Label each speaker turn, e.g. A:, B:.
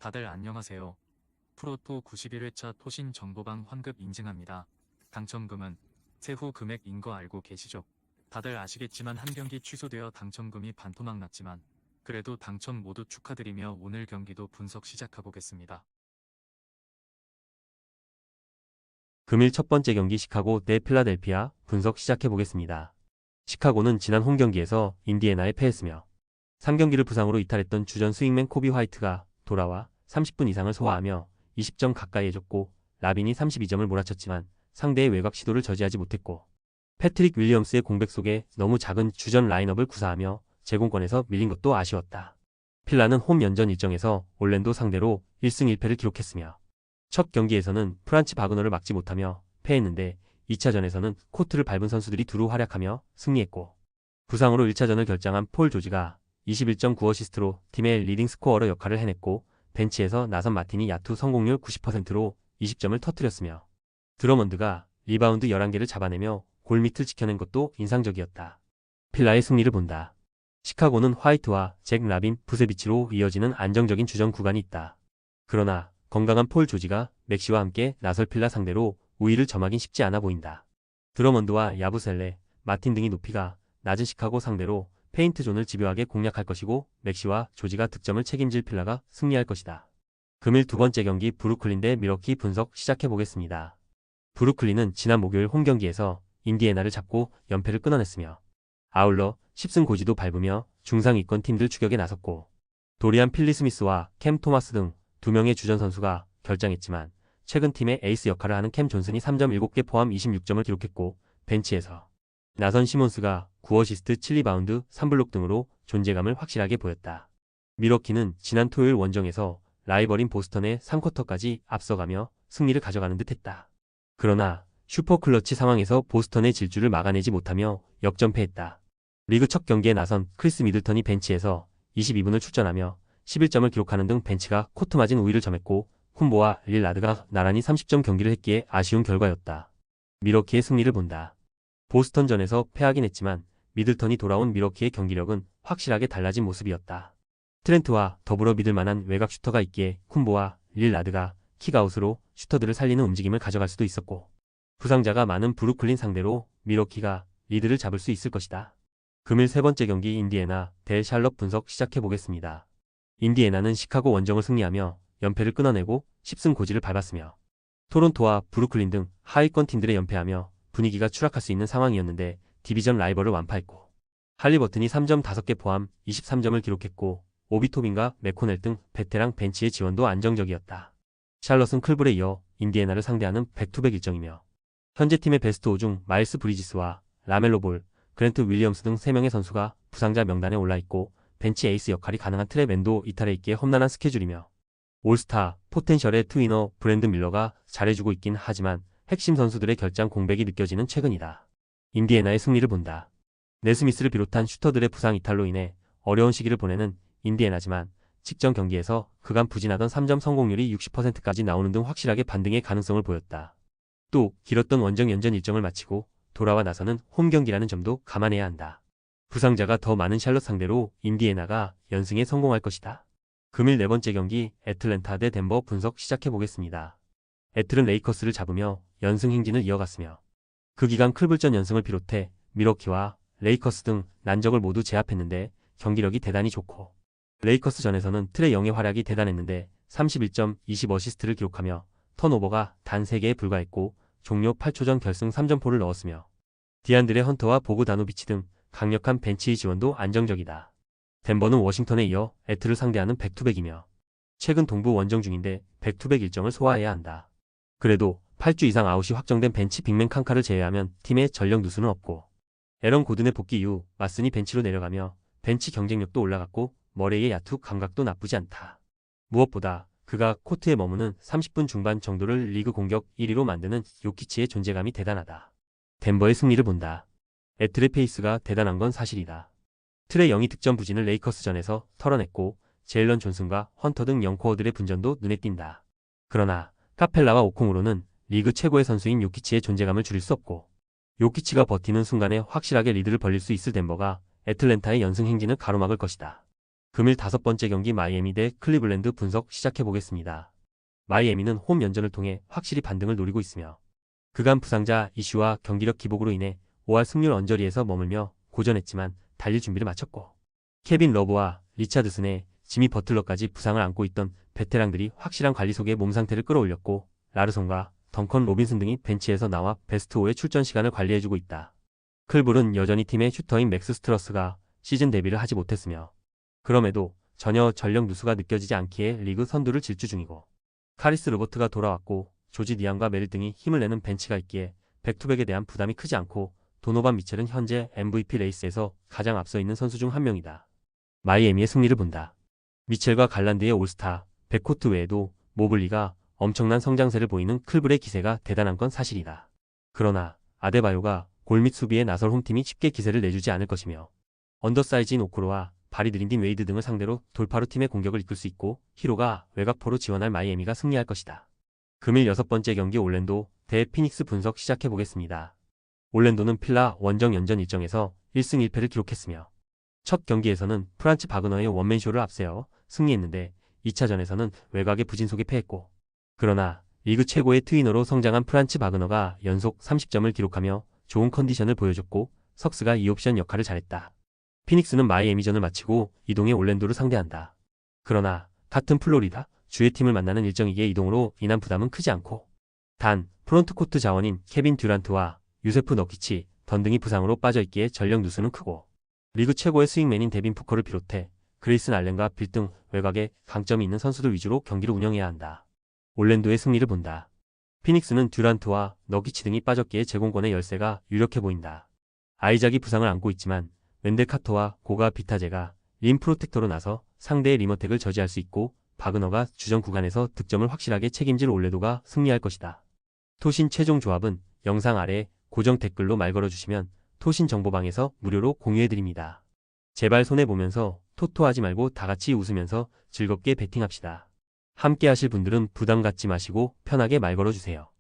A: 다들 안녕하세요. 프로토 91회차 토신 정보방 환급 인증합니다. 당첨금은 세후 금액인 거 알고 계시죠? 다들 아시겠지만 한 경기 취소되어 당첨금이 반토막 났지만 그래도 당첨 모두 축하드리며 오늘 경기도 분석 시작해보겠습니다.
B: 금일 첫 번째 경기 시카고 대 필라델피아 분석 시작해보겠습니다. 시카고는 지난 홈경기에서 인디애나에 패했으며 3경기를 부상으로 이탈했던 주전 스윙맨 코비 화이트가 돌아와 30분 이상을 소화하며 20점 가까이 해줬고 라빈이 32점을 몰아쳤지만 상대의 외곽 시도를 저지하지 못했고 패트릭 윌리엄스의 공백 속에 너무 작은 주전 라인업을 구사하며 제공권에서 밀린 것도 아쉬웠다. 필라는 홈 연전 일정에서 올랜도 상대로 1승 1패를 기록했으며 첫 경기에서는 프란츠 바그너를 막지 못하며 패했는데 2차전에서는 코트를 밟은 선수들이 두루 활약하며 승리했고 부상으로 1차전을 결정한 폴 조지가 21.9어시스트로 팀의 리딩 스코어러 역할을 해냈고 벤치에서 나선 마틴이 야투 성공률 90%로 20점을 터뜨렸으며 드러먼드가 리바운드 11개를 잡아내며 골밑을 지켜낸 것도 인상적이었다. 필라의 승리를 본다. 시카고는 화이트와 잭 라빈, 부세비치로 이어지는 안정적인 주전 구간이 있다. 그러나 건강한 폴 조지가 맥시와 함께 나설 필라 상대로 우위를 점하긴 쉽지 않아 보인다. 드러먼드와 야부셀레, 마틴 등이 높이가 낮은 시카고 상대로 페인트 존을 집요하게 공략할 것이고 맥시와 조지가 득점을 책임질 필라가 승리할 것이다. 금일 두 번째 경기 브루클린 대 밀워키 분석 시작해보겠습니다. 브루클린은 지난 목요일 홈경기에서 인디애나를 잡고 연패를 끊어냈으며 아울러 10승 고지도 밟으며 중상위권 팀들 추격에 나섰고 도리안 필리스미스와 캠 토마스 등 2명의 주전 선수가 결장했지만 최근 팀의 에이스 역할을 하는 캠 존슨이 3점 7개 포함 26점을 기록했고 벤치에서 나선 시몬스가 9어시스트 7리바운드 3블록 등으로 존재감을 확실하게 보였다. 밀워키는 지난 토요일 원정에서 라이벌인 보스턴의 3쿼터까지 앞서가며 승리를 가져가는 듯했다. 그러나 슈퍼클러치 상황에서 보스턴의 질주를 막아내지 못하며 역전패했다. 리그 첫 경기에 나선 크리스 미들턴이 벤치에서 22분을 출전하며 11점을 기록하는 등 벤치가 코트 맞은 우위를 점했고 쿤보와 릴라드가 나란히 30점 경기를 했기에 아쉬운 결과였다. 밀워키의 승리를 본다. 보스턴전에서 패하긴 했지만 미들턴이 돌아온 밀워키의 경기력은 확실하게 달라진 모습이었다. 트렌트와 더불어 믿을 만한 외곽 슈터가 있기에 쿤보와 릴라드가 킥아웃으로 슈터들을 살리는 움직임을 가져갈 수도 있었고 부상자가 많은 브루클린 상대로 밀워키가 리드를 잡을 수 있을 것이다. 금일 세 번째 경기 인디애나 대 샬럿 분석 시작해보겠습니다. 인디애나는 시카고 원정을 승리하며 연패를 끊어내고 10승 고지를 밟았으며 토론토와 브루클린 등 하위권 팀들에 연패하며 분위기가 추락할 수 있는 상황이었는데 디비전 라이벌을 완파했고 할리버튼이 3점 5개 포함 23점을 기록했고 오비토빈과 맥코넬 등 베테랑 벤치의 지원도 안정적이었다. 샬럿은 클블에 이어 인디애나를 상대하는 백투백 일정이며 현재 팀의 베스트 5 중 마일스 브리지스와 라멜로 볼, 그랜트 윌리엄스 등 3명의 선수가 부상자 명단에 올라있고 벤치 에이스 역할이 가능한 트랩 앤도 이탈해 있기에 험난한 스케줄이며 올스타, 포텐셜의 트위너 브랜드 밀러가 잘해주고 있긴 하지만 핵심 선수들의 결장 공백이 느껴지는 최근이다. 인디애나의 승리를 본다. 네스미스를 비롯한 슈터들의 부상 이탈로 인해 어려운 시기를 보내는 인디애나지만 직전 경기에서 그간 부진하던 3점 성공률이 60%까지 나오는 등 확실하게 반등의 가능성을 보였다. 또 길었던 원정 연전 일정을 마치고 돌아와 나서는 홈 경기라는 점도 감안해야 한다. 부상자가 더 많은 샬럿 상대로 인디애나가 연승에 성공할 것이다. 금일 네 번째 경기 애틀랜타 대 덴버 분석 시작해보겠습니다. 애틀은 레이커스를 잡으며 연승 행진을 이어갔으며 그 기간 클블전 연승을 비롯해 밀워키와 레이커스 등 난적을 모두 제압했는데 경기력이 대단히 좋고 레이커스전에서는 트레 영의 활약이 대단했는데 31점 20어시스트를 기록하며 턴오버가 단 3개에 불과했고 종료 8초 전 결승 3점포를 넣었으며 디안드레 헌터와 보그다노비치 등 강력한 벤치의 지원도 안정적이다. 덴버는 워싱턴에 이어 애틀을 상대하는 백투백이며 최근 동부 원정 중인데 백투백 일정을 소화해야 한다. 그래도 8주 이상 아웃이 확정된 벤치 빅맨 칸카를 제외하면 팀의 전력 누수는 없고 에런 고든의 복귀 이후 마슨이 벤치로 내려가며 벤치 경쟁력도 올라갔고 머레이의 야투 감각도 나쁘지 않다. 무엇보다 그가 코트에 머무는 30분 중반 정도를 리그 공격 1위로 만드는 요키치의 존재감이 대단하다. 덴버의 승리를 본다. 애틀의 페이스가 대단한 건 사실이다. 트레 영이 득점 부진을 레이커스전에서 털어냈고 제일런 존슨과 헌터 등 영코어들의 분전도 눈에 띈다. 그러나 카펠라와 오콩으로는 리그 최고의 선수인 요키치의 존재감을 줄일 수 없고 요키치가 버티는 순간에 확실하게 리드를 벌릴 수 있을 덴버가 애틀랜타의 연승 행진을 가로막을 것이다. 금일 5번째 경기 마이애미 대 클리블랜드 분석 시작해보겠습니다. 마이애미는 홈 연전을 통해 확실히 반등을 노리고 있으며 그간 부상자 이슈와 경기력 기복으로 인해 5할 승률 언저리에서 머물며 고전했지만 달릴 준비를 마쳤고 케빈 러브와 리차드슨의 지미 버틀러까지 부상을 안고 있던 베테랑들이 확실한 관리 속에 몸 상태를 끌어올렸고 라르손과 덩컨 로빈슨 등이 벤치에서 나와 베스트 5의 출전 시간을 관리해주고 있다. 클불은 여전히 팀의 슈터인 맥스 스트러스가 시즌 데뷔를 하지 못했으며 그럼에도 전혀 전력 누수가 느껴지지 않기에 리그 선두를 질주 중이고 카리스 로버트가 돌아왔고 조지 니안과 메릴 등이 힘을 내는 벤치가 있기에 백투백에 대한 부담이 크지 않고 도노반 미첼은 현재 MVP 레이스에서 가장 앞서 있는 선수 중 한 명이다. 마이애미의 승리를 본다. 미첼과 갈란드의 올스타, 백코트 외에도 모블리가 엄청난 성장세를 보이는 클불의 기세가 대단한 건 사실이다. 그러나 아데바요가 골 및 수비에 나설 홈팀이 쉽게 기세를 내주지 않을 것이며 언더사이즈인 오코로와 발이 느린 딘 웨이드 등을 상대로 돌파로 팀의 공격을 이끌 수 있고 히로가 외곽포로 지원할 마이애미가 승리할 것이다. 금일 6번째 경기 올랜도 대 피닉스 분석 시작해보겠습니다. 올랜도는 필라 원정 연전 일정에서 1승 1패를 기록했으며 첫 경기에서는 프란츠 바그너의 원맨쇼를 앞세워 승리했는데 2차전에서는 외곽의 부진 속에 패했고 그러나 리그 최고의 트위너로 성장한 프란츠 바그너가 연속 30점을 기록하며 좋은 컨디션을 보여줬고 석스가 2옵션 역할을 잘했다. 피닉스는 마이애미전을 마치고 이동해 올랜도를 상대한다. 그러나 같은 플로리다 주의 팀을 만나는 일정이기에 이동으로 인한 부담은 크지 않고 단 프론트코트 자원인 케빈 듀란트와 유세프 너키치, 던 등이 부상으로 빠져있기에 전력 누수는 크고 리그 최고의 스윙맨인 데빈 푸커를 비롯해 그레이슨 알렌과 빌 등 외곽에 강점이 있는 선수들 위주로 경기를 운영해야 한다. 올랜도의 승리를 본다. 피닉스는 듀란트와 너키치 등이 빠졌기에 제공권의 열세가 유력해 보인다. 아이작이 부상을 안고 있지만 웬델 카터와 고가 비타제가 림 프로텍터로 나서 상대의 리머텍을 저지할 수 있고 바그너가 주전 구간에서 득점을 확실하게 책임질 올레도가 승리할 것이다. 토신 최종 조합은 영상 아래 고정 댓글로 말 걸어주시면 토신 정보방에서 무료로 공유해드립니다. 제발 손해보면서 토토하지 말고 다같이 웃으면서 즐겁게 베팅합시다. 함께 하실 분들은 부담 갖지 마시고 편하게 말 걸어주세요.